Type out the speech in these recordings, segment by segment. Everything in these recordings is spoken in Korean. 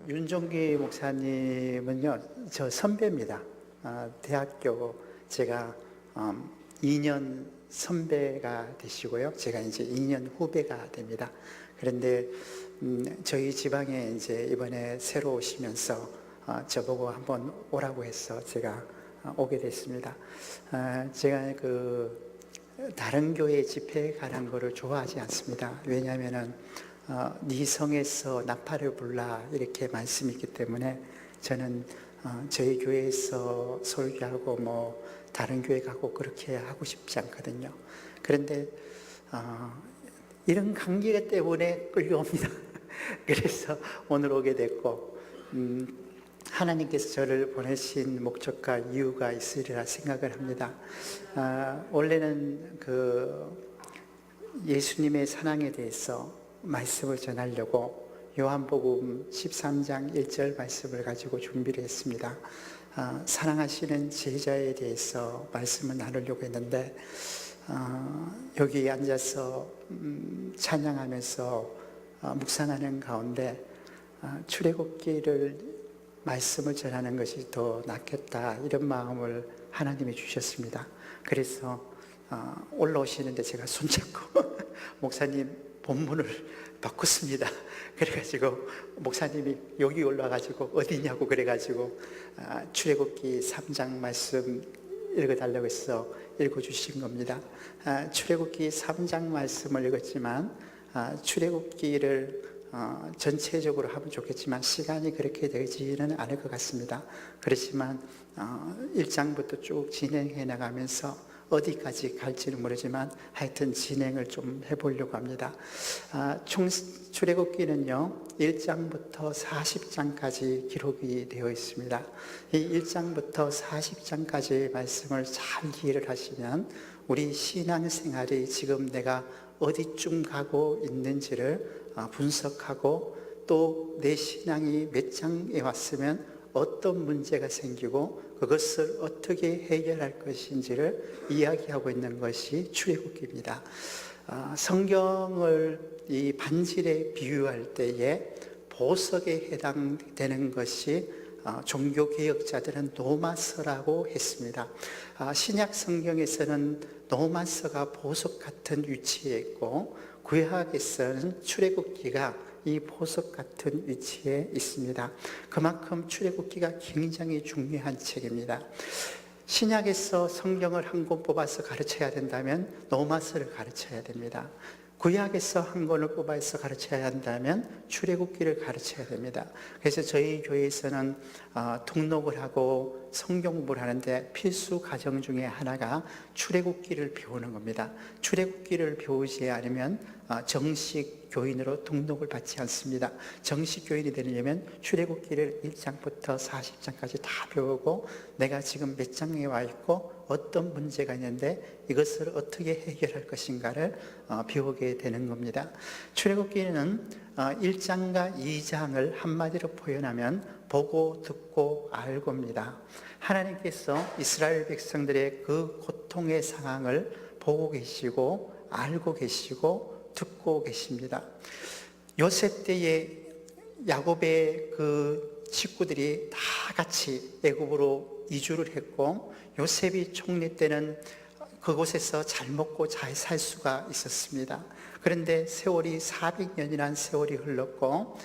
윤종기 목사님은요, 저 선배입니다. 대학교 제가 2년 선배가 되시고요, 제가 이제 2년 후배가 됩니다. 그런데 저희 지방에 이제 이번에 새로 오시면서 저보고 한번 오라고 해서 제가 오게 됐습니다. 제가 다른 교회 집회에 가는 거를 좋아하지 않습니다. 왜냐하면은 네 성에서 나팔을 불라 이렇게 말씀이 있기 때문에 저는 저희 교회에서 설교하고 뭐 다른 교회 가고 그렇게 하고 싶지 않거든요. 그런데 이런 관계 때문에 끌려옵니다. 그래서 오늘 오게 됐고, 하나님께서 저를 보내신 목적과 이유가 있으리라 생각을 합니다. 원래는 예수님의 사랑에 대해서 말씀을 전하려고 요한복음 13장 1절 말씀을 가지고 준비를 했습니다. 사랑하시는 제자에 대해서 말씀을 나누려고 했는데, 여기 앉아서 찬양하면서 묵상하는 가운데 출애굽기를 말씀을 전하는 것이 더 낫겠다, 이런 마음을 하나님이 주셨습니다. 그래서 올라오시는데 제가 손잡고 목사님 본문을 바꿨습니다. 그래가지고 목사님이 여기 올라가지고 어디냐고 그래가지고 출애굽기 3장 말씀 읽어달라고 해서 읽어주신 겁니다. 출애굽기 3장 말씀을 읽었지만 출애굽기를 전체적으로 하면 좋겠지만 시간이 그렇게 되지는 않을 것 같습니다. 그렇지만 1장부터 쭉 진행해 나가면서 어디까지 갈지는 모르지만 하여튼 진행을 좀 해보려고 합니다. 출애굽기는요 1장부터 40장까지 기록이 되어 있습니다. 이 1장부터 40장까지의 말씀을 잘 이해를 하시면 우리 신앙생활이 지금 내가 어디쯤 가고 있는지를 분석하고 또 내 신앙이 몇 장에 왔으면 어떤 문제가 생기고 그것을 어떻게 해결할 것인지를 이야기하고 있는 것이 출애굽기입니다. 성경을 이 반지에 비유할 때에 보석에 해당되는 것이 종교개혁자들은 노마서라고 했습니다. 신약 성경에서는 노마서가 보석 같은 위치에 있고 구약에서는 출애굽기가 이 보석 같은 위치에 있습니다. 그만큼 출애굽기가 굉장히 중요한 책입니다. 신약에서 성경을 한 권 뽑아서 가르쳐야 된다면 노마서를 가르쳐야 됩니다. 구약에서 한 권을 뽑아서 가르쳐야 한다면 출애굽기를 가르쳐야 됩니다. 그래서 저희 교회에서는 등록을 하고 성경 공부를 하는데 필수 과정 중에 하나가 출애굽기를 배우는 겁니다. 출애굽기를 배우지 않으면 정식 교인으로 등록을 받지 않습니다. 정식 교인이 되려면 출애굽기를 1장부터 40장까지 다 배우고 내가 지금 몇 장에 와 있고 어떤 문제가 있는데 이것을 어떻게 해결할 것인가를 배우게 되는 겁니다. 출애굽기는 1장과 2장을 한마디로 표현하면 보고 듣고 알고입니다. 하나님께서 이스라엘 백성들의 그 고통의 상황을 보고 계시고 알고 계시고 듣고 계십니다. 요셉 때에 야곱의 그 식구들이 다 같이 애굽으로 이주를 했고 요셉이 총리 때는 그곳에서 잘 먹고 잘 살 수가 있었습니다. 그런데 세월이 400년이라는 세월이 흘렀고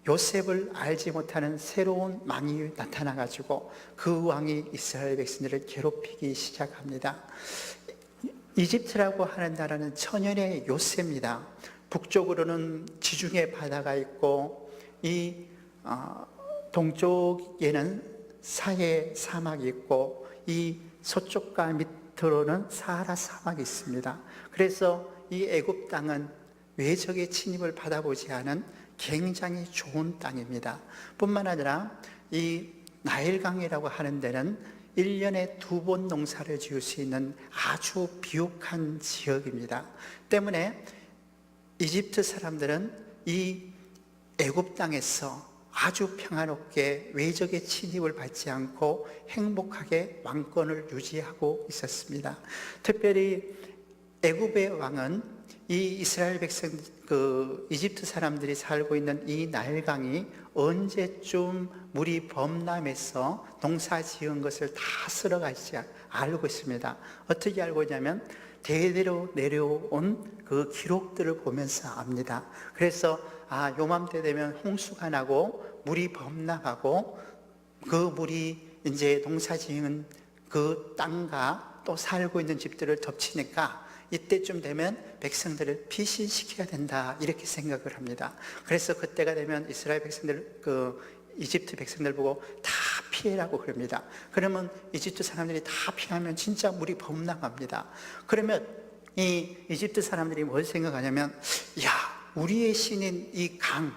요셉을 알지 못하는 새로운 왕이 나타나가지고 그 왕이 이스라엘 백성들을 괴롭히기 시작합니다. 이집트라고 하는 나라는 천연의 요새입니다. 북쪽으로는 지중해 바다가 있고 이 동쪽에는 사해 사막이 있고 이 서쪽과 밑으로는 사하라 사막이 있습니다. 그래서 이 애굽 땅은 외적의 침입을 받아보지 않은 굉장히 좋은 땅입니다. 뿐만 아니라 이 나일강이라고 하는 데는 1년에 2번 농사를 지을 수 있는 아주 비옥한 지역입니다. 때문에 이집트 사람들은 이 애굽 땅에서 아주 평화롭게 외적의 침입을 받지 않고 행복하게 왕권을 유지하고 있었습니다. 특별히 애굽의 왕은 이 이스라엘 백성, 이집트 사람들이 살고 있는 이 나일강이 언제쯤 물이 범람해서 농사 지은 것을 다 쓸어갈지 알고 있습니다. 어떻게 알고 있냐면 대대로 내려온 그 기록들을 보면서 압니다. 그래서 요맘때 되면 홍수가 나고 물이 범람하고 그 물이 이제 농사 지은 그 땅과 또 살고 있는 집들을 덮치니까 이때쯤 되면 백성들을 피신시켜야 된다, 이렇게 생각을 합니다. 그래서 그때가 되면 이스라엘 백성들, 이집트 백성들 보고 다 피해라고 그럽니다. 그러면 이집트 사람들이 다 피하면 진짜 물이 범람합니다. 그러면 이 이집트 사람들이 뭘 생각하냐면, 야, 우리의 신인 이 강,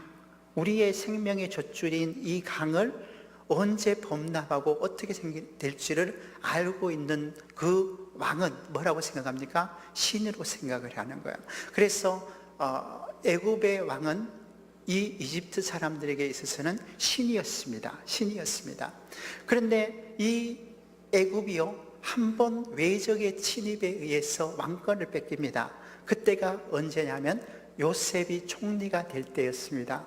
우리의 생명의 젖줄인 이 강을 언제 범람하고 어떻게 될지를 알고 있는 그 왕은 뭐라고 생각합니까? 신으로 생각을 하는 거예요. 그래서 애굽의 왕은 이 이집트 사람들에게 있어서는 신이었습니다. 신이었습니다. 그런데 이 애굽이요, 한 번 외적의 침입에 의해서 왕권을 뺏깁니다. 그때가 언제냐면 요셉이 총리가 될 때였습니다.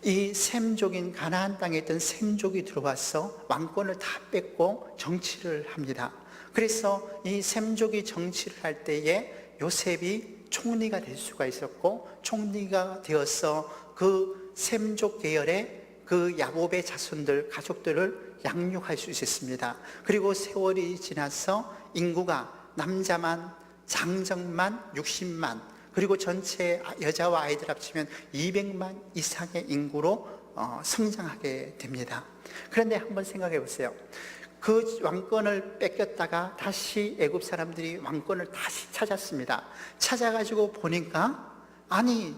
이 셈족인 가나안 땅에 있던 셈족이 들어와서 왕권을 다 뺏고 정치를 합니다. 그래서 이 셈족이 정치를 할 때에 요셉이 총리가 될 수가 있었고, 총리가 되어서 그 셈족 계열의 그 야곱의 자손들, 가족들을 양육할 수 있었습니다. 그리고 세월이 지나서 인구가 남자만, 장정만 60만, 그리고 전체 여자와 아이들 합치면 200만 이상의 인구로 성장하게 됩니다. 그런데 한번 생각해 보세요. 그 왕권을 뺏겼다가 다시 애굽 사람들이 왕권을 다시 찾았습니다. 찾아가지고 보니까, 아니,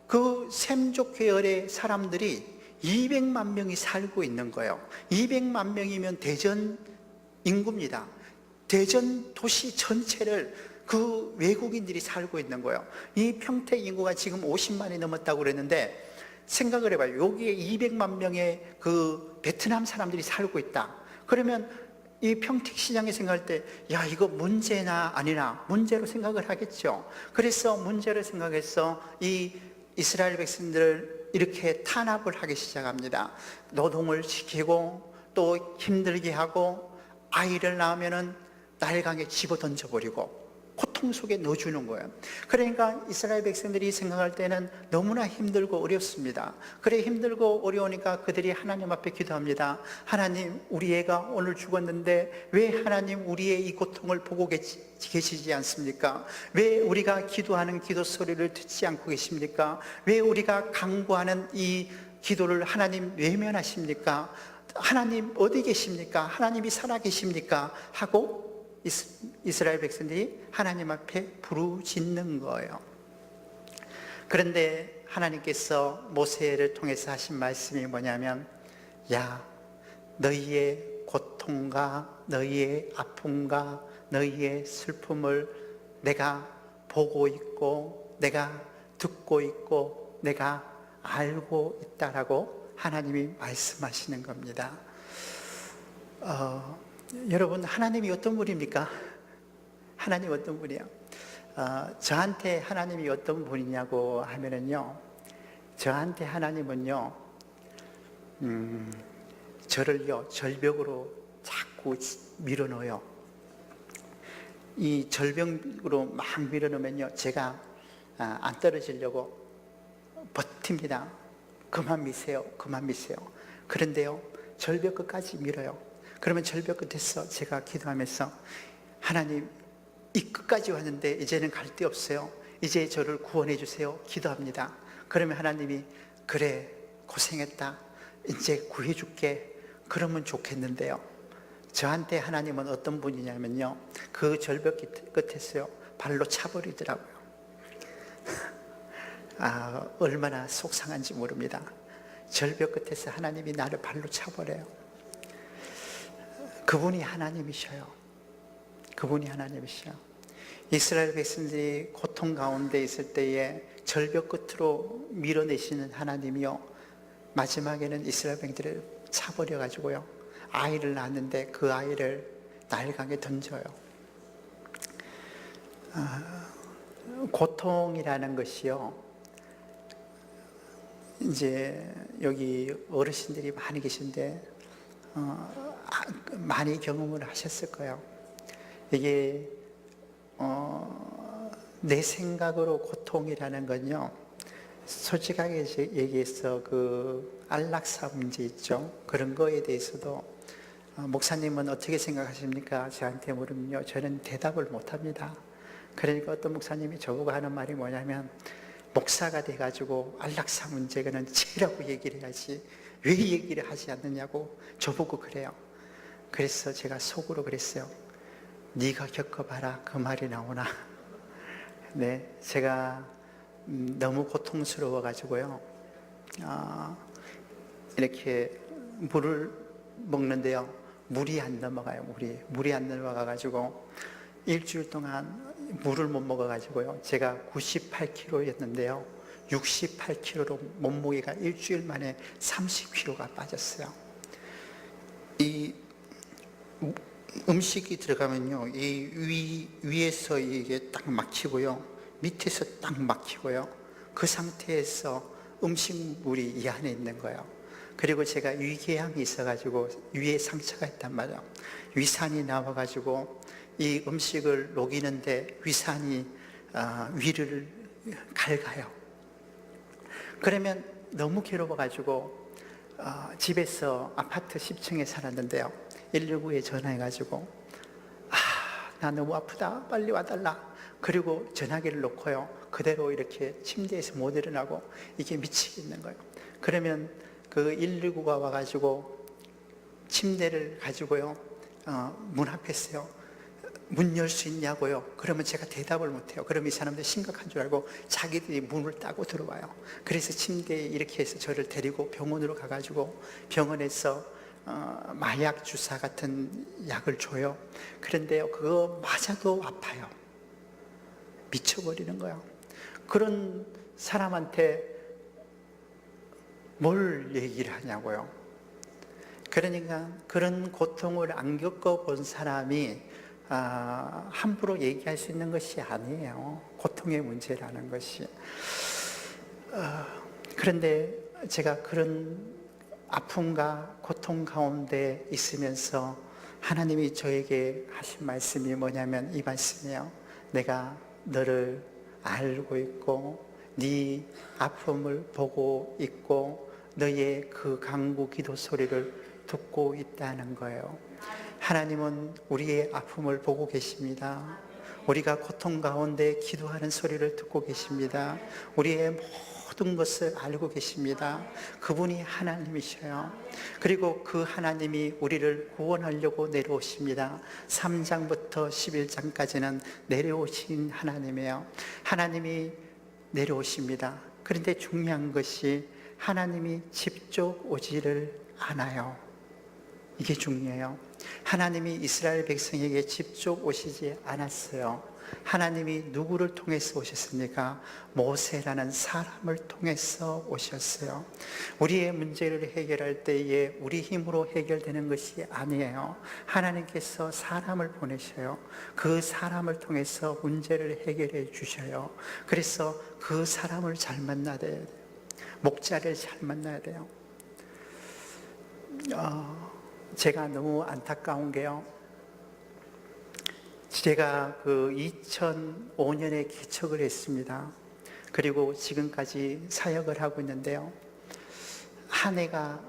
그 셈족 계열의 사람들이 200만 명이 살고 있는 거예요. 200만 명이면 대전 인구입니다. 대전 도시 전체를 그 외국인들이 살고 있는 거예요. 이 평택 인구가 지금 50만이 넘었다고 그랬는데, 생각을 해봐요. 여기에 200만 명의 그 베트남 사람들이 살고 있다. 그러면 이 평택 시장에 생각할 때, 야, 이거 문제나 아니나 문제로 생각을 하겠죠. 그래서 문제를 생각해서 이 이스라엘 백성들을 이렇게 탄압을 하기 시작합니다. 노동을 시키고 또 힘들게 하고, 아이를 낳으면은 나일강에 집어 던져버리고 고통 속에 넣어주는 거예요. 그러니까 이스라엘 백성들이 생각할 때는 너무나 힘들고 어렵습니다. 그래, 힘들고 어려우니까 그들이 하나님 앞에 기도합니다. 하나님, 우리 애가 오늘 죽었는데 왜 하나님 우리의 이 고통을 보고 계시지 않습니까? 왜 우리가 기도하는 기도 소리를 듣지 않고 계십니까? 왜 우리가 간구하는 이 기도를 하나님 외면하십니까? 하나님 어디 계십니까? 하나님이 살아 계십니까? 하고 이스라엘 백성들이 하나님 앞에 부르짖는 거예요. 그런데 하나님께서 모세를 통해서 하신 말씀이 뭐냐면, 야, 너희의 고통과 너희의 아픔과 너희의 슬픔을 내가 보고 있고 내가 듣고 있고 내가 알고 있다라고 하나님이 말씀하시는 겁니다. 여러분, 하나님이 어떤 분입니까? 하나님 어떤 분이에요? 저한테 하나님이 어떤 분이냐고 하면은요, 저한테 하나님은요, 저를요, 절벽으로 자꾸 밀어넣어요. 이 절벽으로 막 밀어넣으면요, 제가 안 떨어지려고 버팁니다. 그만 미세요, 그만 미세요. 그런데요, 절벽 끝까지 밀어요. 그러면 절벽 끝에서 제가 기도하면서, 하나님, 이 끝까지 왔는데 이제는 갈 데 없어요. 이제 저를 구원해 주세요. 기도합니다. 그러면 하나님이, 그래, 고생했다. 이제 구해 줄게. 그러면 좋겠는데요, 저한테 하나님은 어떤 분이냐면요, 그 절벽 끝에서요, 발로 차버리더라고요. 얼마나 속상한지 모릅니다. 절벽 끝에서 하나님이 나를 발로 차버려요. 그분이 하나님이셔요. 그분이 하나님이셔요. 이스라엘 백성들이 고통 가운데 있을 때에 절벽 끝으로 밀어내시는 하나님이요, 마지막에는 이스라엘 백성들을 차버려 가지고요, 아이를 낳았는데 그 아이를 나일강에 던져요. 고통이라는 것이요, 이제 여기 어르신들이 많이 계신데 많이 경험을 하셨을 거예요. 이게 내 생각으로 고통이라는 건요, 솔직하게 얘기해서 그 안락사 문제 있죠. 그런 거에 대해서도 목사님은 어떻게 생각하십니까? 저한테 물으면요, 저는 대답을 못합니다. 그러니까 어떤 목사님이 저보고 하는 말이 뭐냐면, 목사가 돼가지고 안락사 문제는 죄라고 얘기를 해야지 왜 얘기를 하지 않느냐고 저보고 그래요. 그래서 제가 속으로 그랬어요. 네가 겪어봐라, 그 말이 나오나. 네, 제가 너무 고통스러워 가지고요, 이렇게 물을 먹는데요, 물이 안 넘어가요. 물이 안 넘어가 가지고 일주일 동안 물을 못 먹어 가지고요, 제가 98kg였는데요 68kg로 몸무게가 일주일 만에 30kg가 빠졌어요. 이 음식이 들어가면요, 이 위에서 이게 딱 막히고요, 밑에서 딱 막히고요, 그 상태에서 음식물이 이 안에 있는 거예요. 그리고 제가 위궤양이 있어가지고 위에 상처가 있단 말이에요. 위산이 나와가지고 이 음식을 녹이는데 위산이 위를 갉아요. 그러면 너무 괴로워가지고 집에서 아파트 10층에 살았는데요, 119에 전화해가지고 나 너무 아프다, 빨리 와달라. 그리고 전화기를 놓고요, 그대로 이렇게 침대에서 못 일어나고 이게 미치겠는 거예요. 그러면 그 119가 와가지고 침대를 가지고요, 문 앞에 있어요. 문 열 수 있냐고요. 그러면 제가 대답을 못해요. 그럼 이 사람들 심각한 줄 알고 자기들이 문을 따고 들어와요. 그래서 침대에 이렇게 해서 저를 데리고 병원으로 가가지고 병원에서 마약 주사 같은 약을 줘요. 그런데요, 그거 맞아도 아파요. 미쳐버리는 거예요. 그런 사람한테 뭘 얘기를 하냐고요. 그러니까 그런 고통을 안 겪어본 사람이 함부로 얘기할 수 있는 것이 아니에요. 고통의 문제라는 것이. 그런데 제가 그런 아픔과 고통 가운데 있으면서 하나님이 저에게 하신 말씀이 뭐냐면 이 말씀이에요. 내가 너를 알고 있고 네 아픔을 보고 있고 너의 그 간구 기도 소리를 듣고 있다는 거예요. 하나님은 우리의 아픔을 보고 계십니다. 우리가 고통 가운데 기도하는 소리를 듣고 계십니다. 우리의 모든 것을 알고 계십니다. 그분이 하나님이셔요. 그리고 그 하나님이 우리를 구원하려고 내려오십니다. 3장부터 11장까지는 내려오신 하나님이에요. 하나님이 내려오십니다. 그런데 중요한 것이 하나님이 직접 오지를 않아요. 이게 중요해요. 하나님이 이스라엘 백성에게 직접 오시지 않았어요. 하나님이 누구를 통해서 오셨습니까? 모세라는 사람을 통해서 오셨어요. 우리의 문제를 해결할 때에 우리 힘으로 해결되는 것이 아니에요. 하나님께서 사람을 보내셔요. 그 사람을 통해서 문제를 해결해 주셔요. 그래서 그 사람을 잘 만나야 돼요. 목자를 잘 만나야 돼요. 제가 너무 안타까운 게요, 제가 그 2005년에 개척을 했습니다. 그리고 지금까지 사역을 하고 있는데요, 한 해가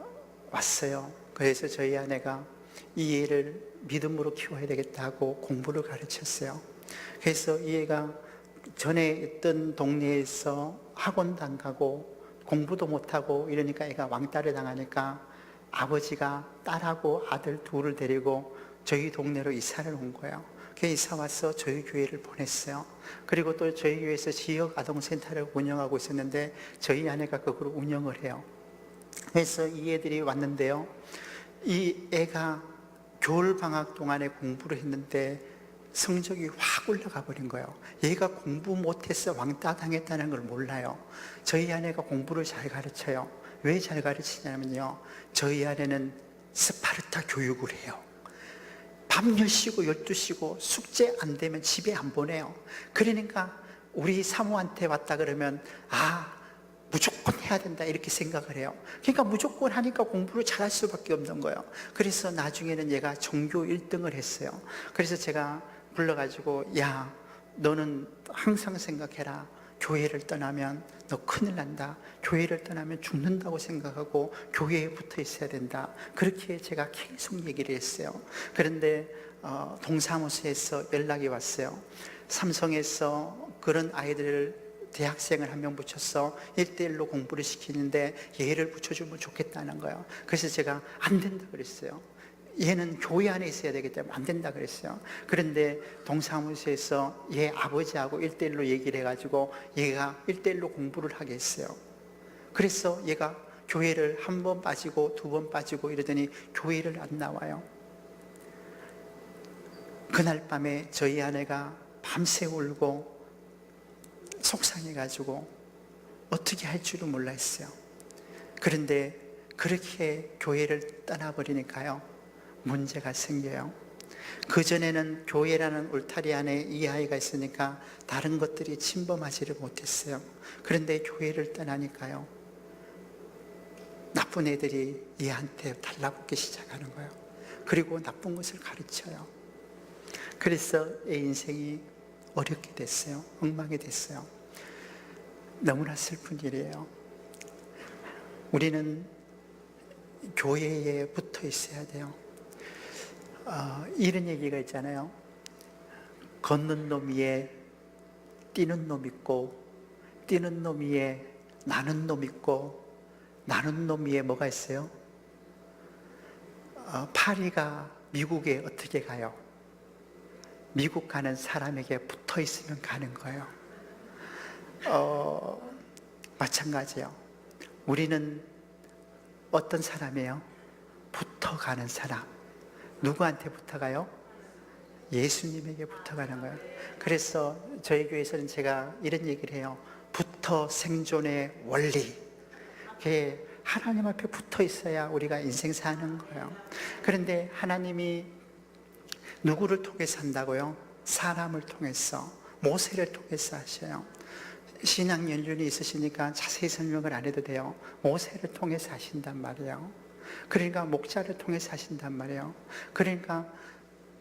왔어요. 그래서 저희 아내가 이 애를 믿음으로 키워야 되겠다고 공부를 가르쳤어요. 그래서 이 애가 전에 있던 동네에서 학원도 안 가고 공부도 못하고 이러니까 애가 왕따를 당하니까 아버지가 딸하고 아들 둘을 데리고 저희 동네로 이사를 온 거예요. 그 이사 와서 저희 교회를 보냈어요. 그리고 또 저희 교회에서 지역 아동센터를 운영하고 있었는데 저희 아내가 그걸 운영을 해요. 그래서 이 애들이 왔는데요, 이 애가 겨울방학 동안에 공부를 했는데 성적이 확 올라가 버린 거예요. 얘가 공부 못해서 왕따 당했다는 걸 몰라요. 저희 아내가 공부를 잘 가르쳐요. 왜 잘 가르치냐면요, 저희 아내는 스파르타 교육을 해요. 밤 10시고 12시고 숙제 안 되면 집에 안 보내요. 그러니까 우리 사모한테 왔다 그러면 무조건 해야 된다 이렇게 생각을 해요. 그러니까 무조건 하니까 공부를 잘할 수밖에 없는 거예요. 그래서 나중에는 얘가 전교 1등을 했어요. 그래서 제가 불러가지고 야, 너는 항상 생각해라. 교회를 떠나면 너 큰일 난다. 교회를 떠나면 죽는다고 생각하고 교회에 붙어 있어야 된다. 그렇게 제가 계속 얘기를 했어요. 그런데 동사무소에서 연락이 왔어요. 삼성에서 그런 아이들을 대학생을 한 명 붙여서 1대1로 공부를 시키는데 얘를 붙여주면 좋겠다는 거예요. 그래서 제가 안 된다 그랬어요. 얘는 교회 안에 있어야 되기 때문에 안 된다 그랬어요. 그런데 동사무소에서 얘 아버지하고 1대1로 얘기를 해가지고 얘가 1대1로 공부를 하게 했어요. 그래서 얘가 교회를 한 번 빠지고 2번 빠지고 이러더니 교회를 안 나와요. 그날 밤에 저희 아내가 밤새 울고 속상해가지고 어떻게 할 줄을 몰라 했어요. 그런데 그렇게 교회를 떠나버리니까요, 문제가 생겨요. 그전에는 교회라는 울타리 안에 이 아이가 있으니까 다른 것들이 침범하지를 못했어요. 그런데 교회를 떠나니까요, 나쁜 애들이 얘한테 달라붙기 시작하는 거예요. 그리고 나쁜 것을 가르쳐요. 그래서 애 인생이 어렵게 됐어요. 엉망이 됐어요. 너무나 슬픈 일이에요. 우리는 교회에 붙어 있어야 돼요. 이런 얘기가 있잖아요. 걷는 놈 위에 뛰는 놈 있고, 뛰는 놈 위에 나는 놈 있고, 나는 놈 위에 뭐가 있어요? 파리가 미국에 어떻게 가요? 미국 가는 사람에게 붙어 있으면 가는 거예요. 마찬가지예요. 우리는 어떤 사람이에요? 붙어가는 사람. 누구한테 붙어가요? 예수님에게 붙어가는 거예요. 그래서 저희 교회에서는 제가 이런 얘기를 해요. 붙어 생존의 원리. 그게 하나님 앞에 붙어 있어야 우리가 인생 사는 거예요. 그런데 하나님이 누구를 통해서 한다고요? 사람을 통해서, 모세를 통해서 하셔요. 신앙 연륜이 있으시니까 자세히 설명을 안 해도 돼요. 모세를 통해서 하신단 말이에요. 그러니까 목자를 통해서 하신단 말이에요. 그러니까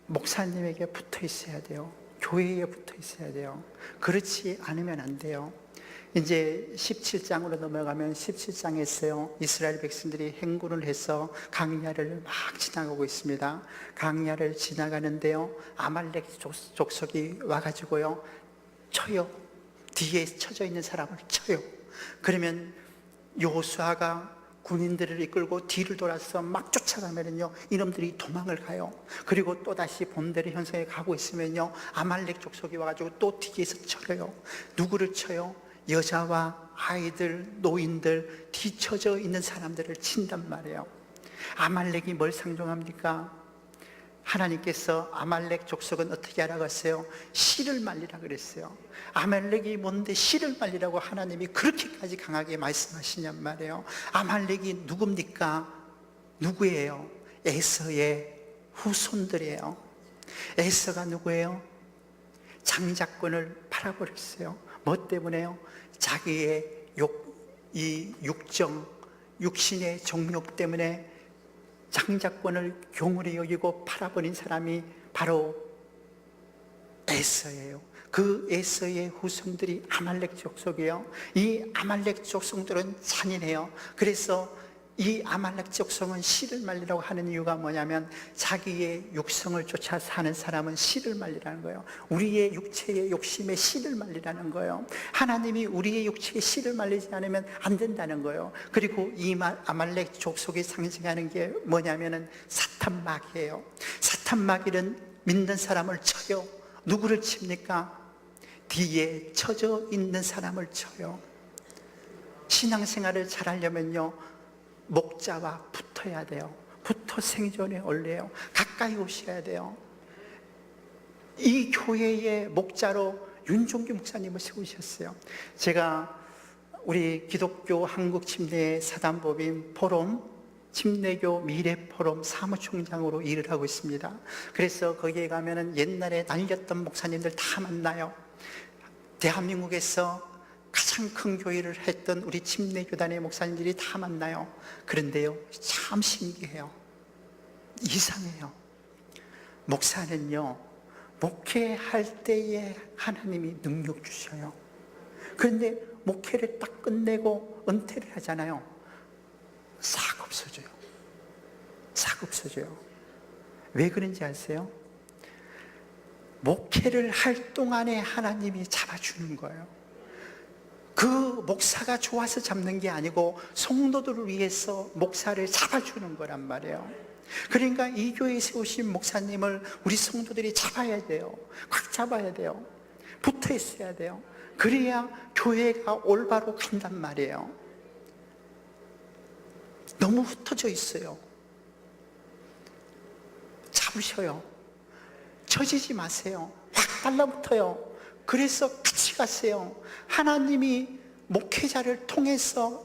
목사님에게 붙어 있어야 돼요. 교회에 붙어 있어야 돼요. 그렇지 않으면 안 돼요. 이제 17장으로 넘어가면 17장에서요, 이스라엘 백성들이 행군을 해서 강야를 막 지나가고 있습니다. 강야를 지나가는데요, 아말렉 족속이 와가지고요, 쳐요. 뒤에 쳐져 있는 사람을 쳐요. 그러면 여호수아가 군인들을 이끌고 뒤를 돌아서 막 쫓아가면요, 이놈들이 도망을 가요. 그리고 또다시 본대로 현성에 가고 있으면요, 아말렉 족속이 와가지고 또 뒤에서 쳐요. 누구를 쳐요? 여자와 아이들, 노인들, 뒤처져 있는 사람들을 친단 말이에요. 아말렉이 뭘 상종합니까? 하나님께서 아말렉 족속은 어떻게 하라고 했어요? 씨를 말리라 그랬어요. 아말렉이 뭔데 씨를 말리라고 하나님이 그렇게까지 강하게 말씀하시냔 말이에요. 아말렉이 누굽니까? 누구예요? 에서의 후손들이에요. 에서가 누구예요? 장자권을 팔아버렸어요. 뭐 때문에요? 자기의 육신의 정욕 때문에 장자권을 경홀히 여기고 팔아버린 사람이 바로 에서예요. 그 에서의 후손들이 아말렉 족속이에요. 이 아말렉 족속들은 잔인해요. 그래서 이 아말렉 족속은 씨를 말리라고 하는 이유가 뭐냐면, 자기의 육성을 쫓아 사는 사람은 씨를 말리라는 거예요. 우리의 육체의 욕심에 씨를 말리라는 거예요. 하나님이 우리의 육체에 씨를 말리지 않으면 안 된다는 거예요. 그리고 이 아말렉 족속이 상징하는 게 뭐냐면은 사탄마귀예요. 사탄마귀는 믿는 사람을 쳐요. 누구를 칩니까? 뒤에 쳐져 있는 사람을 쳐요. 신앙생활을 잘하려면요, 목자와 붙어야 돼요. 붙어 생존에 올려요. 가까이 오셔야 돼요. 이 교회의 목자로 윤종규 목사님을 세우셨어요. 제가 우리 기독교 한국 침례 사단법인 포럼, 침례교 미래 포럼 사무총장으로 일을 하고 있습니다. 그래서 거기에 가면은 옛날에 날렸던 목사님들 다 만나요. 대한민국에서 가장 큰 교회를 했던 우리 침례교단의 목사님들이 다 만나요. 그런데요, 참 신기해요. 이상해요. 목사는요, 목회할 때에 하나님이 능력 주셔요. 그런데 목회를 딱 끝내고 은퇴를 하잖아요. 싹 없어져요. 싹 없어져요. 왜 그런지 아세요? 목회를 할 동안에 하나님이 잡아주는 거예요. 그 목사가 좋아서 잡는 게 아니고 성도들을 위해서 목사를 잡아주는 거란 말이에요. 그러니까 이 교회에 세우신 목사님을 우리 성도들이 잡아야 돼요. 꽉 잡아야 돼요. 붙어 있어야 돼요. 그래야 교회가 올바로 간단 말이에요. 너무 흩어져 있어요. 잡으셔요. 처지지 마세요. 확 달라붙어요. 그래서 같이 가세요. 하나님이 목회자를 통해서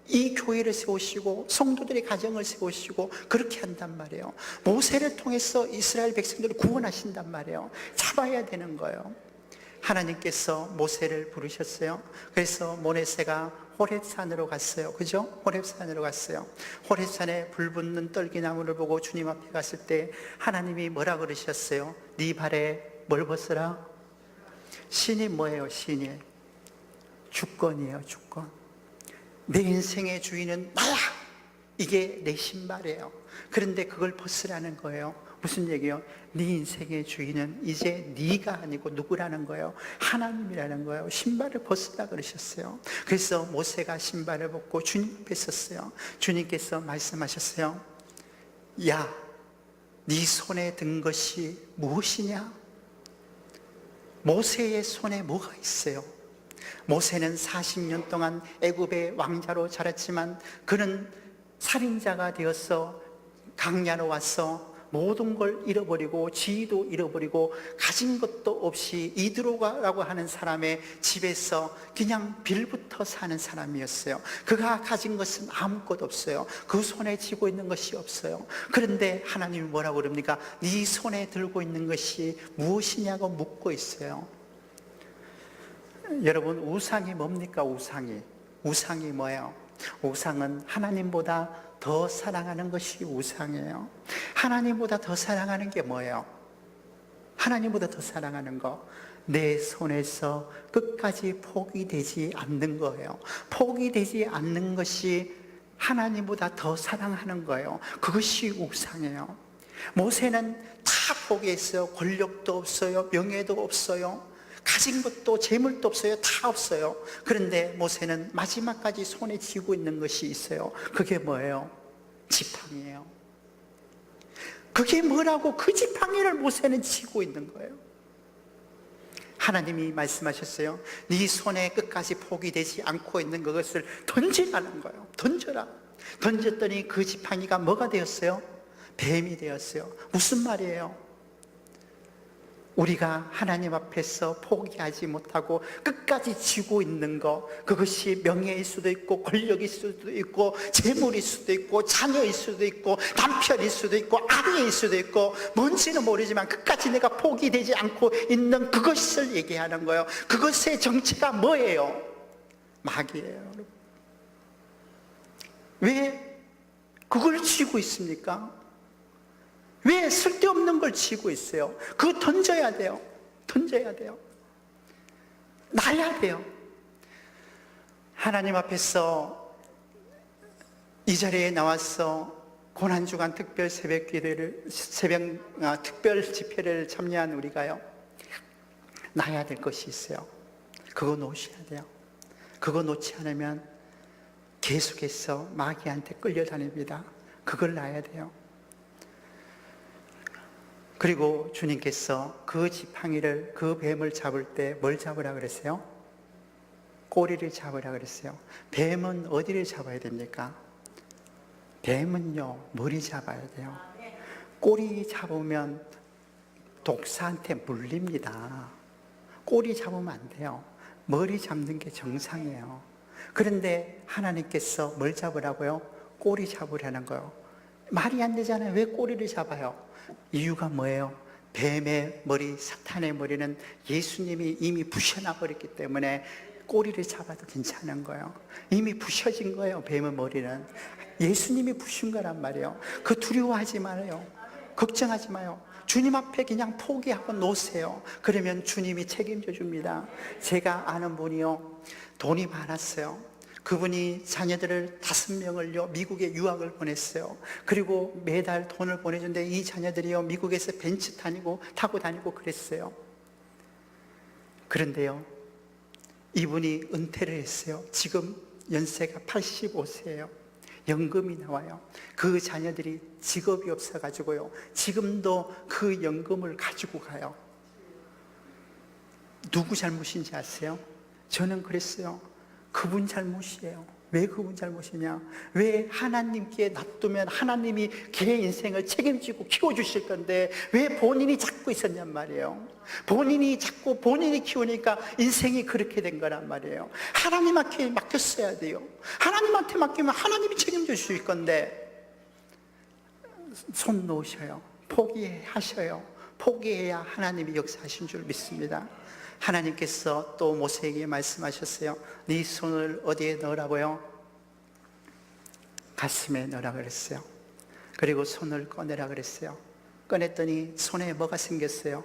이 교회를 세우시고 성도들의 가정을 세우시고 그렇게 한단 말이에요. 모세를 통해서 이스라엘 백성들을 구원하신단 말이에요. 잡아야 되는 거예요. 하나님께서 모세를 부르셨어요. 그래서 모세가 호렙산으로 갔어요. 그죠? 호렙산으로 갔어요. 호렙산에 불 붙는 떨기나무를 보고 주님 앞에 갔을 때 하나님이 뭐라 그러셨어요? 네 발에 뭘 벗으라? 신이 뭐예요? 신이 주권이에요. 주권. 내 인생의 주인은 나야. 이게 내 신발이에요. 그런데 그걸 벗으라는 거예요. 무슨 얘기예요? 네 인생의 주인은 이제 네가 아니고 누구라는 거예요? 하나님이라는 거예요. 신발을 벗으라 그러셨어요. 그래서 모세가 신발을 벗고 주님 앞에 섰어요. 주님께서 말씀하셨어요. 야, 네 손에 든 것이 무엇이냐? 모세의 손에 뭐가 있어요? 모세는 40년 동안 애굽의 왕자로 자랐지만 그는 살인자가 되어서 강야로 와서 모든 걸 잃어버리고 지위도 잃어버리고 가진 것도 없이 이드로가라고 하는 사람의 집에서 그냥 빌부터 사는 사람이었어요. 그가 가진 것은 아무것도 없어요. 그 손에 쥐고 있는 것이 없어요. 그런데 하나님이 뭐라고 그럽니까? 네 손에 들고 있는 것이 무엇이냐고 묻고 있어요. 여러분, 우상이 뭡니까? 우상이 뭐예요? 우상은 하나님보다 더 사랑하는 것이 우상이에요. 하나님보다 더 사랑하는 게 뭐예요? 하나님보다 더 사랑하는 거, 내 손에서 끝까지 포기되지 않는 거예요. 포기되지 않는 것이 하나님보다 더 사랑하는 거예요. 그것이 우상이에요. 모세는 다 포기했어요. 권력도 없어요. 명예도 없어요. 가진 것도 재물도 없어요. 다 없어요. 그런데 모세는 마지막까지 손에 쥐고 있는 것이 있어요. 그게 뭐예요? 지팡이에요. 그게 뭐라고? 그 지팡이를 모세는 쥐고 있는 거예요. 하나님이 말씀하셨어요. 네 손에 끝까지 포기되지 않고 있는 그것을 던지라는 거예요. 던져라. 던졌더니 그 지팡이가 뭐가 되었어요? 뱀이 되었어요. 무슨 말이에요? 우리가 하나님 앞에서 포기하지 못하고 끝까지 쥐고 있는 거, 그것이 명예일 수도 있고 권력일 수도 있고 재물일 수도 있고 자녀일 수도 있고 남편일 수도 있고 아내일 수도 있고 뭔지는 모르지만 끝까지 내가 포기되지 않고 있는 그것을 얘기하는 거예요. 그것의 정체가 뭐예요? 마귀예요. 여러분. 왜 그걸 쥐고 있습니까? 왜 쓸데없는 걸 쥐고 있어요? 그거 던져야 돼요. 던져야 돼요. 놔야 돼요. 하나님 앞에서 이 자리에 나와서 고난주간 특별 새벽 기도를 특별 집회를 참여한 우리가요, 놔야 될 것이 있어요. 그거 놓으셔야 돼요. 그거 놓지 않으면 계속해서 마귀한테 끌려다닙니다. 그걸 놔야 돼요. 그리고 주님께서 그 지팡이를, 그 뱀을 잡을 때 뭘 잡으라 그랬어요? 꼬리를 잡으라 그랬어요. 뱀은 어디를 잡아야 됩니까? 뱀은요, 머리 잡아야 돼요. 꼬리 잡으면 독사한테 물립니다. 꼬리 잡으면 안 돼요. 머리 잡는 게 정상이에요. 그런데 하나님께서 뭘 잡으라고요? 꼬리 잡으라는 거예요. 말이 안 되잖아요. 왜 꼬리를 잡아요? 이유가 뭐예요? 뱀의 머리, 사탄의 머리는 예수님이 이미 부셔놔 버렸기 때문에 꼬리를 잡아도 괜찮은 거예요. 이미 부셔진 거예요. 뱀의 머리는 예수님이 부신 거란 말이에요. 그 두려워하지 말아요. 걱정하지 마요. 주님 앞에 그냥 포기하고 놓으세요. 그러면 주님이 책임져 줍니다. 제가 아는 분이요, 돈이 많았어요. 그분이 자녀들을 5명을요 미국에 유학을 보냈어요. 그리고 매달 돈을 보내준데 이 자녀들이요 미국에서 벤츠 타고 다니고 그랬어요. 그런데요 이분이 은퇴를 했어요. 지금 연세가 85세예요. 연금이 나와요. 그 자녀들이 직업이 없어가지고요 지금도 그 연금을 가지고 가요. 누구 잘못인지 아세요? 저는 그랬어요. 그분 잘못이에요. 왜 그분 잘못이냐? 왜 하나님께 놔두면 하나님이 걔 인생을 책임지고 키워주실 건데 왜 본인이 잡고 있었냔 말이에요. 본인이 잡고 본인이 키우니까 인생이 그렇게 된 거란 말이에요. 하나님한테 맡겼어야 돼요. 하나님한테 맡기면 하나님이 책임져 주실 건데 손 놓으셔요. 포기하셔요. 포기해야 하나님이 역사하신 줄 믿습니다. 하나님께서 또 모세에게 말씀하셨어요. 네 손을 어디에 넣으라고요? 가슴에 넣으라 그랬어요. 그리고 손을 꺼내라 그랬어요. 꺼냈더니 손에 뭐가 생겼어요?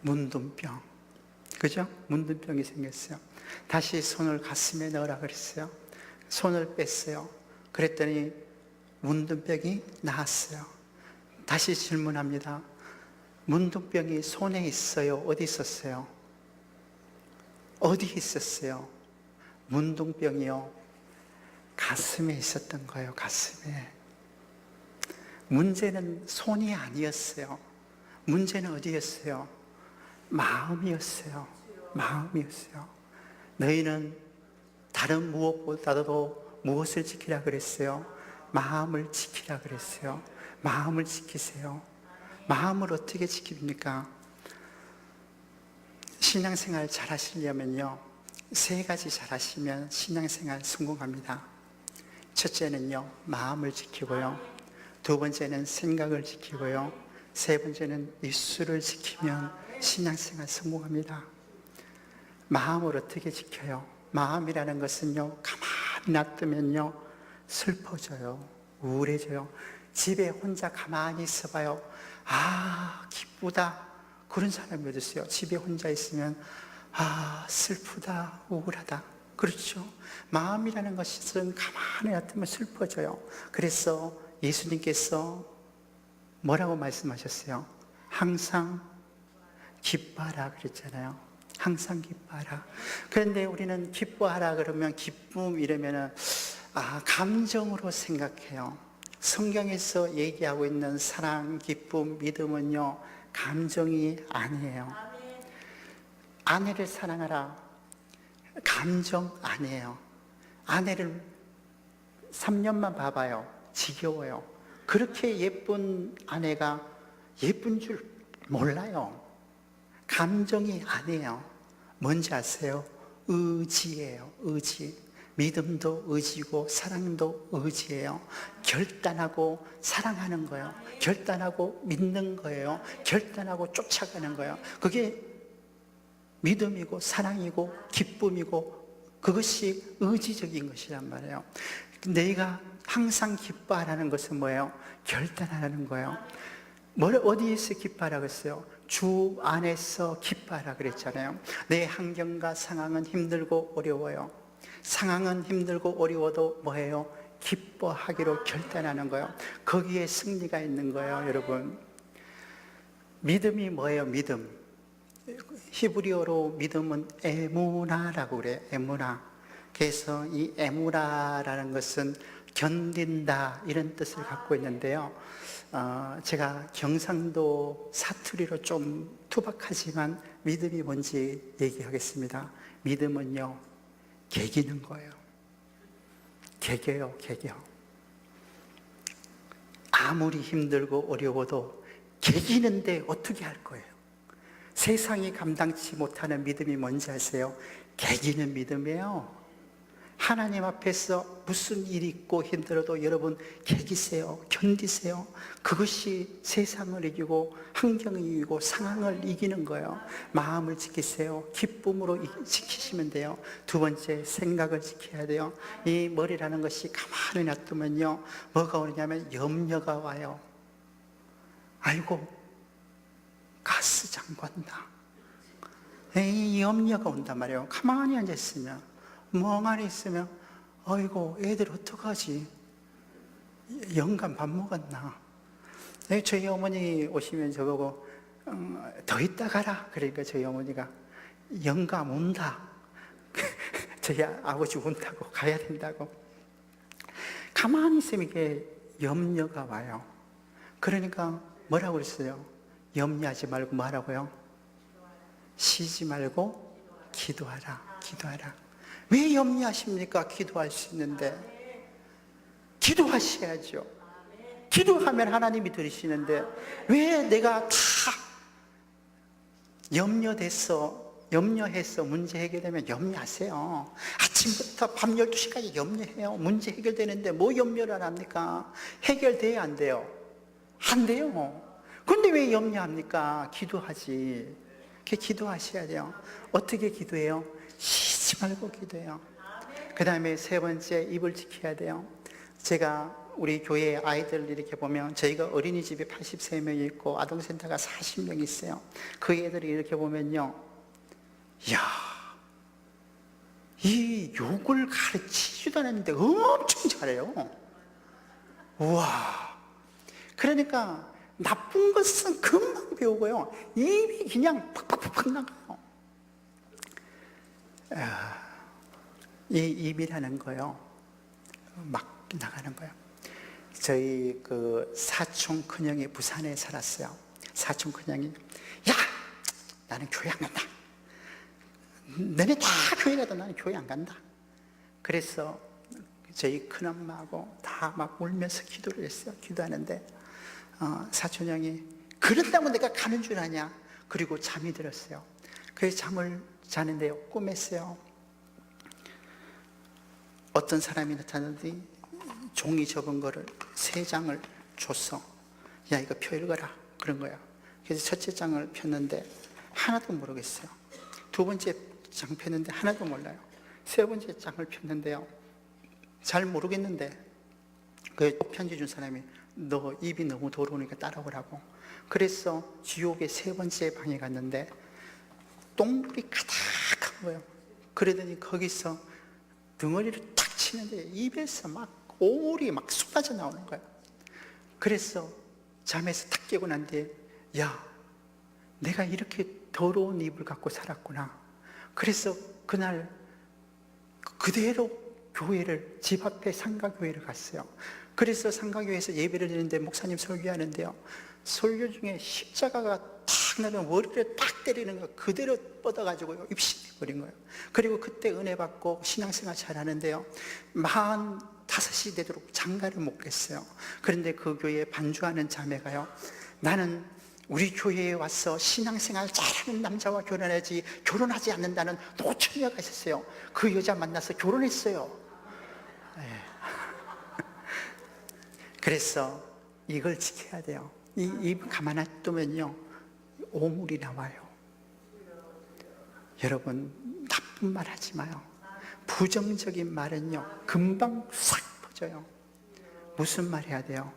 문둥병. 그죠? 문둥병이 생겼어요. 다시 손을 가슴에 넣으라 그랬어요. 손을 뺐어요. 그랬더니 문둥병이 나았어요. 다시 질문합니다. 문둥병이 손에 있어요? 어디 있었어요? 어디 있었어요? 문둥병이요 가슴에 있었던 거예요. 가슴에. 문제는 손이 아니었어요. 문제는 어디였어요? 마음이었어요. 마음이었어요. 너희는 다른 무엇보다도 무엇을 지키라 그랬어요? 마음을 지키라 그랬어요. 마음을 지키세요. 마음을 어떻게 지킵니까? 신앙생활 잘 하시려면요 3가지 잘 하시면 신앙생활 성공합니다. 첫째는요 마음을 지키고요, 2번째는 생각을 지키고요, 3번째는 입술을 지키면 신앙생활 성공합니다. 마음을 어떻게 지켜요? 마음이라는 것은요 가만히 놔두면요 슬퍼져요, 우울해져요. 집에 혼자 가만히 있어봐요. 아 기쁘다 그런 사람이 어디 있어요? 집에 혼자 있으면 아 슬프다 우울하다. 그렇죠? 마음이라는 것은 가만히 놔두면 슬퍼져요. 그래서 예수님께서 뭐라고 말씀하셨어요? 항상 기뻐하라 그랬잖아요. 항상 기뻐하라. 그런데 우리는 기뻐하라 그러면 기쁨 이러면은 감정으로 생각해요. 성경에서 얘기하고 있는 사랑, 기쁨, 믿음은요 감정이 아니에요. 아내를 사랑하라 감정 아니에요. 아내를 3년만 봐봐요 지겨워요. 그렇게 예쁜 아내가 예쁜 줄 몰라요. 감정이 아니에요. 뭔지 아세요? 의지예요. 의지. 믿음도 의지고 사랑도 의지예요. 결단하고 사랑하는 거예요. 결단하고 믿는 거예요. 결단하고 쫓아가는 거예요. 그게 믿음이고 사랑이고 기쁨이고 그것이 의지적인 것이란 말이에요. 내가 항상 기뻐하라는 것은 뭐예요? 결단하라는 거예요. 어디에서 기뻐하라고 했어요? 주 안에서 기뻐하라 그랬잖아요. 내 환경과 상황은 힘들고 어려워요. 상황은 힘들고 어려워도 뭐예요? 기뻐하기로 결단하는 거예요. 거기에 승리가 있는 거예요. 여러분, 믿음이 뭐예요? 믿음. 히브리어로 믿음은 에무나라고 그래요. 에무나. 그래서 이 에무나라는 것은 견딘다 이런 뜻을 갖고 있는데요. 제가 경상도 사투리로 좀 투박하지만 믿음이 뭔지 얘기하겠습니다. 믿음은요 개기는 거예요. 개겨요, 개겨. 아무리 힘들고 어려워도 개기는데 어떻게 할 거예요? 세상이 감당치 못하는 믿음이 뭔지 아세요? 개기는 믿음이에요. 하나님 앞에서 무슨 일이 있고 힘들어도 여러분 견디세요. 견디세요. 그것이 세상을 이기고 환경을 이기고 상황을 이기는 거예요. 마음을 지키세요. 기쁨으로 지키시면 돼요. 두 번째, 생각을 지켜야 돼요. 이 머리라는 것이 가만히 놔두면요, 뭐가 오느냐면 염려가 와요. 아이고, 가스 장관다. 이 염려가 온단 말이에요. 가만히 앉아있으면, 멍하니 있으면, 아이고 애들 어떡하지? 영감 밥 먹었나? 저희 어머니 오시면 저보고 더 있다 가라. 그러니까 저희 어머니가 영감 온다. 저희 아버지 온다고, 가야 된다고. 가만히 있으면 이게 염려가 와요. 그러니까 뭐라고 그랬어요? 염려하지 말고 뭐 하라고요? 쉬지 말고 기도하라. 기도하라. 왜 염려하십니까? 기도할 수 있는데. 기도하셔야죠. 기도하면 하나님이 들으시는데 왜 내가 다 염려해서 문제 해결되면 염려하세요. 아침부터 밤 12시까지 염려해요. 문제 해결되는데 뭐 염려를 안 합니까? 해결돼야 안 돼요? 안 돼요. 근데 왜 염려합니까? 기도하지. 기도하셔야 돼요. 어떻게 기도해요? 쉬지 말고 기도해요. 그 다음에 세 번째, 입을 지켜야 돼요. 제가 우리 교회 아이들 이렇게 보면 저희가 어린이집이 83명이 있고 아동센터가 40명 있어요. 그 애들이 이렇게 보면요, 이야, 이 욕을 가르치지도 않았는데 엄청 잘해요. 우와. 그러니까 나쁜 것은 금방 배우고요, 입이 그냥 팍팍팍 나가요. 이 입이라는 거요, 막 나가는 거예요. 저희 그 사촌 큰형이 부산에 살았어요. 사촌 큰형이, 야, 나는 교회 안 간다. 너네 다 교회 가도 나는 교회 안 간다. 그래서 저희 큰엄마하고 다 막 울면서 기도를 했어요. 기도하는데 사촌 형이, 그런다고 내가 가는 줄 아냐? 그리고 잠이 들었어요. 그래서 잠을 자는데요, 꿈했어요. 어떤 사람이 나타나더니 종이 접은 거를 3장을 줬어. 야, 이거 펴 읽어라. 그런 거야. 그래서 첫째 장을 폈는데 하나도 모르겠어요. 두 번째 장 폈는데 하나도 몰라요. 세 번째 장을 폈는데요, 잘 모르겠는데 그 편지 준 사람이, 너 입이 너무 더러우니까 따라오라고. 그래서 지옥의 세 번째 방에 갔는데 똥물이 가득한 거예요. 그러더니 거기서 덩어리를 탁 치는데 입에서 막 오물이 막 쏟아져 나오는 거예요. 그래서 잠에서 탁 깨고 난 뒤에, 야, 내가 이렇게 더러운 입을 갖고 살았구나. 그래서 그날 그대로 교회를, 집 앞에 상가교회를 갔어요. 그래서 상가교회에서 예배를 드리는데 목사님 설교하는데요, 설교 중에 십자가가 탁 나면 머리를 딱 때리는 거 그대로 뻗어가지고 입신해 버린 거예요. 그리고 그때 은혜 받고 신앙생활 잘하는데요, 45이 되도록 장가를 못 갔어요. 그런데 그 교회에 반주하는 자매가요, 나는 우리 교회에 와서 신앙생활 잘하는 남자와 결혼하지, 결혼하지 않는다는 노처녀가 있었어요. 그 여자 만나서 결혼했어요. 네. 그래서 이걸 지켜야 돼요. 입 가만 놔두면요, 오물이 나와요. 여러분, 나쁜 말 하지 마요. 부정적인 말은요, 금방 싹 퍼져요. 무슨 말 해야 돼요?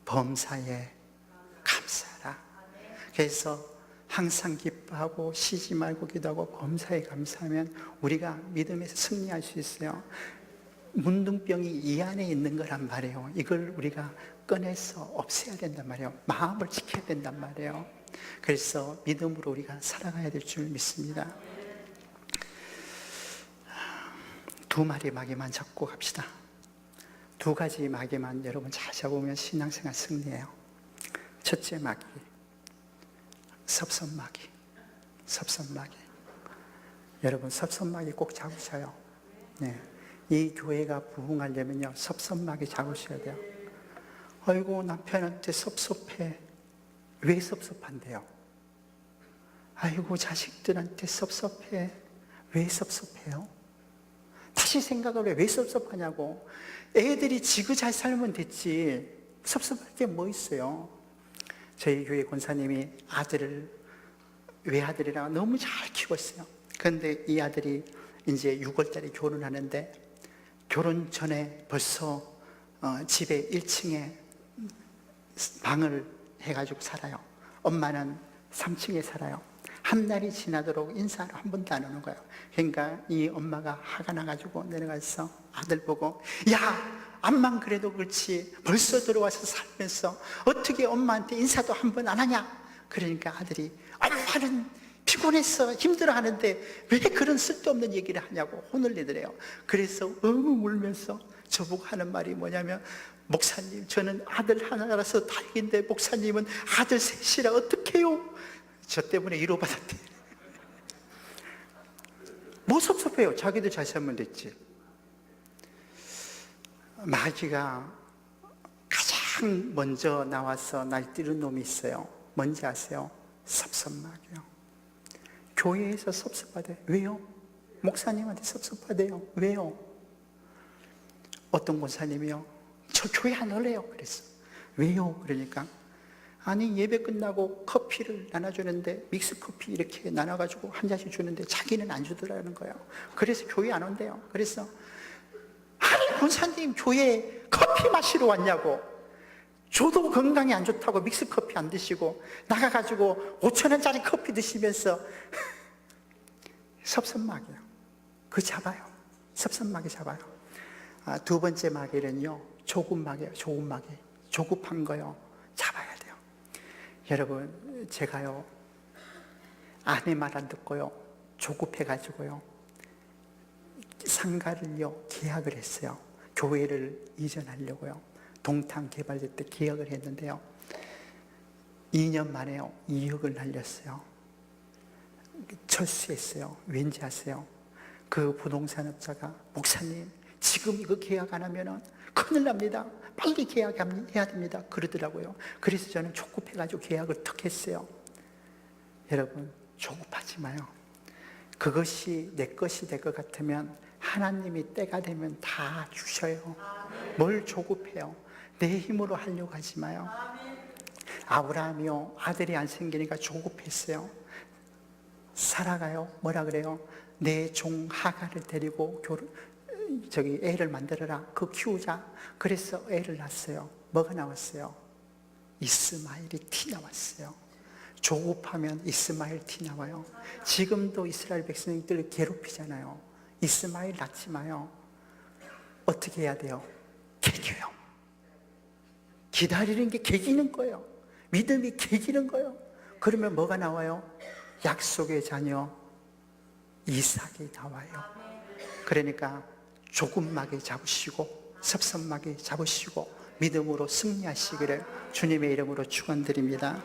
범사에 감사하라. 그래서 항상 기뻐하고 쉬지 말고 기도하고 범사에 감사하면 우리가 믿음에서 승리할 수 있어요. 문둥병이 이 안에 있는 거란 말이에요. 이걸 우리가 꺼내서 없애야 된단 말이에요. 마음을 지켜야 된단 말이에요. 그래서 믿음으로 우리가 살아가야 될 줄 믿습니다. 2마리 마귀만 잡고 갑시다. 2가지 마귀만 여러분 잘 잡으면 신앙생활 승리해요. 첫째 마귀, 섭섭마귀. 섭섭마귀. 여러분, 섭섭마귀 꼭 잡으셔요. 네. 이 교회가 부흥하려면요, 섭섭마귀 잡으셔야 돼요. 아이고, 남편한테 섭섭해. 왜 섭섭한데요? 아이고, 자식들한테 섭섭해. 왜 섭섭해요? 다시 생각을 해. 왜 섭섭하냐고. 애들이 지그 잘 살면 됐지 섭섭할 게 뭐 있어요. 저희 교회 권사님이 아들을 외아들이라 너무 잘 키웠어요. 그런데 이 아들이 이제 6월달에 결혼하는데 결혼 전에 벌써 집에 1층에 방을 해가지고 살아요. 엄마는 3층에 살아요. 한 달이 지나도록 인사를 한 번도 안 오는 거예요. 그러니까 이 엄마가 화가 나가지고 내려가서 아들 보고, 야, 암만 그래도 그렇지 벌써 들어와서 살면서 어떻게 엄마한테 인사도 한 번 안 하냐. 그러니까 아들이, 엄마는 피곤해서 힘들어하는데 왜 그런 쓸데없는 얘기를 하냐고 혼을 내더래요. 그래서 엉엉 울면서 저보고 하는 말이 뭐냐면, 목사님, 저는 아들 하나라서 다행인데 목사님은 아들 셋이라 어떡해요? 저 때문에 위로받았대. 뭐 섭섭해요? 자기도 잘 살면 됐지. 마귀가 가장 먼저 나와서 날뛰는 놈이 있어요. 뭔지 아세요? 섭섭마귀요. 교회에서 섭섭하대. 왜요? 목사님한테 섭섭하대요. 왜요? 어떤 권사님이요, 저 교회 안 올래요. 그랬어. 왜요? 그러니까, 아니 예배 끝나고 커피를 나눠주는데 믹스커피 이렇게 나눠가지고 한 잔씩 주는데 자기는 안 주더라는 거예요. 그래서 교회 안 온대요. 그래서, 아니 권사님 교회에 커피 마시러 왔냐고. 저도 건강에 안 좋다고 믹스커피 안 드시고 나가가지고 5,000원짜리 커피 드시면서 섭섭마귀요. 그 잡아요. 섭섭마귀 잡아요. 두 번째 마귀는요, 조급마귀예요. 조급마귀. 조급한 거요, 잡아야 돼요. 여러분, 제가요 아내 말 안 듣고요 조급해가지고요 상가를요 계약을 했어요. 교회를 이전하려고요. 동탄 개발될 때 계약을 했는데요 2년 만에요 2억을 날렸어요. 철수했어요. 왠지 아세요? 그 부동산업자가, 목사님 지금 이거 계약 안 하면은 큰일 납니다. 빨리 계약해야 됩니다. 그러더라고요. 그래서 저는 조급해가지고 계약을 턱 했어요. 여러분, 조급하지 마요. 그것이 내 것이 될 것 같으면 하나님이 때가 되면 다 주셔요. 뭘 조급해요? 내 힘으로 하려고 하지 마요. 아브라함이요, 아들이 안 생기니까 조급했어요. 사라가요, 뭐라 그래요? 내 종 하가를 데리고 애를 만들어라. 그거 키우자. 그래서 애를 낳았어요. 뭐가 나왔어요? 이스마엘이 티 나왔어요. 조급하면 이스마엘 티 나와요. 지금도 이스라엘 백성들을 괴롭히잖아요. 이스마엘 낳지 마요. 어떻게 해야 돼요? 개겨요. 기다리는 게 개기는 거예요. 믿음이 개기는 거예요. 그러면 뭐가 나와요? 약속의 자녀 이삭이 나와요. 그러니까 조급하게 잡으시고 섭섭하게 잡으시고 믿음으로 승리하시기를 주님의 이름으로 축원드립니다.